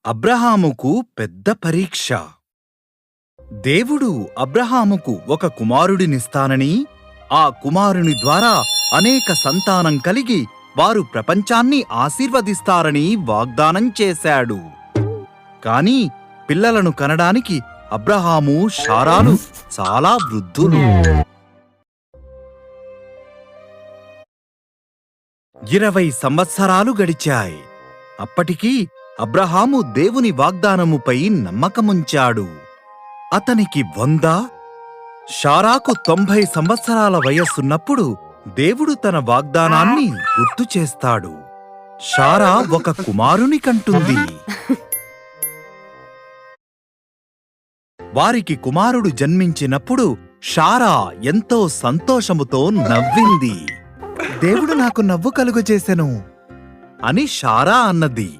అబ్రహాముకు పెద్ద పరీక్ష. దేవుడు అబ్రహాముకు ఒక కుమారుడినిస్తానని, ఆ కుమారుని ద్వారా అనేక సంతానం కలిగి వారు ప్రపంచాన్ని ఆశీర్వదిస్తారని వాగ్దానం చేశాడు. కాని పిల్లలను కనడానికి అబ్రహాము, శారాలు చాలా వృద్ధులు. 20 సంవత్సరాలు గడిచాయి. అప్పటికీ అబ్రహాము దేవుని వాగ్దానముపై నమ్మకముంచాడు. అతనికి 100, శారాకు 90 సంవత్సరాల వయస్సున్నప్పుడు దేవుడు తన వాగ్దానాన్ని గుర్తు చేస్తాడు. శారా ఒక కుమారుని కంటుంది. వారికి కుమారుడు జన్మించినప్పుడు శారా ఎంతో సంతోషముతో నవ్వింది. దేవుడు నాకు నవ్వు కలుగజేసెను అని శారా అన్నది.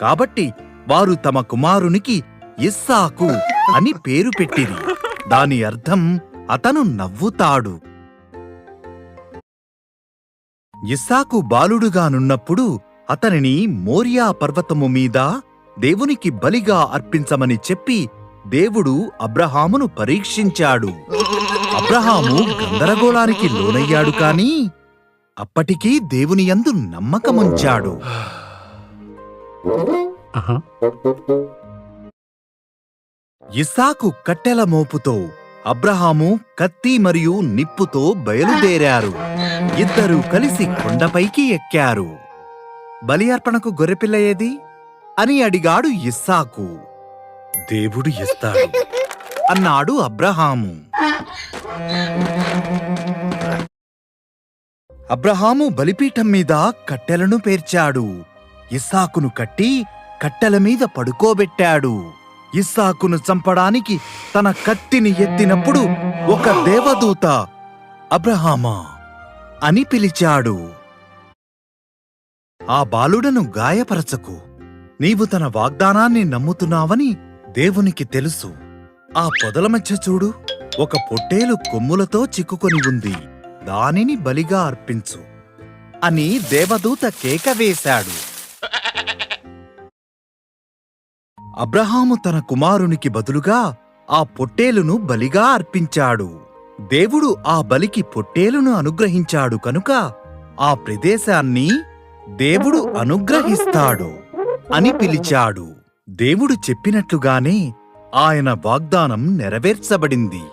కాబట్టి వారు తమ కుమారునికి ఇస్సాకు అని పేరు పెట్టిరి. దాని అర్థం అతను నవ్వుతాడు. ఇస్సాకు బాలుడుగానున్నప్పుడు అతనిని మోరియా పర్వతము మీద దేవునికి బలిగా అర్పించమని చెప్పి దేవుడు అబ్రహామును పరీక్షించాడు. అబ్రహాము గందరగోళానికి లోనయ్యాడు కాని అప్పటికీ దేవుని యందు నమ్మకముంచాడు. ఇస్సాకు కట్టెల మోపుతో, అబ్రహాము కత్తి మరియు నిప్పుతో బయలుదేరారు. ఇద్దరూ కలిసి కొండపైకి ఎక్కారు. బలి అర్పణకు గొర్రెపిల్ల ఏది అని అడిగాడు ఇస్సాకు. దేవుడు ఇస్తాడు అన్నాడు అబ్రహాము. అబ్రహాము బలిపీఠం మీద కట్టెలను పేర్చాడు. ఇస్సాకును కట్టి కట్టెల మీద పడుకోబెట్టాడు. ఇస్సాకును చంపడానికి తన కత్తిని ఎత్తినప్పుడు ఒక దేవదూత అబ్రహామా అని పిలిచాడు. ఆ బాలుడను గాయపరచకు, నీవు తన వాగ్దానాన్ని నమ్ముతున్నావని దేవునికి తెలుసు. ఆ పొదల మధ్య చూడు, ఒక పొట్టేలు కొమ్ములతో చిక్కుకొని ఉంది, దానిని బలిగా అర్పించు అని దేవదూత కేక వేశాడు. అబ్రహాము తన కుమారునికి బదులుగా ఆ పొట్టేలును బలిగా అర్పించాడు. దేవుడు ఆ బలికి పొట్టేలును అనుగ్రహించాడు కనుక ఆ ప్రదేశాన్ని దేవుడు అనుగ్రహిస్తాడు అని పిలిచాడు. దేవుడు చెప్పినట్లుగానే ఆయన వాగ్దానం నెరవేర్చబడింది.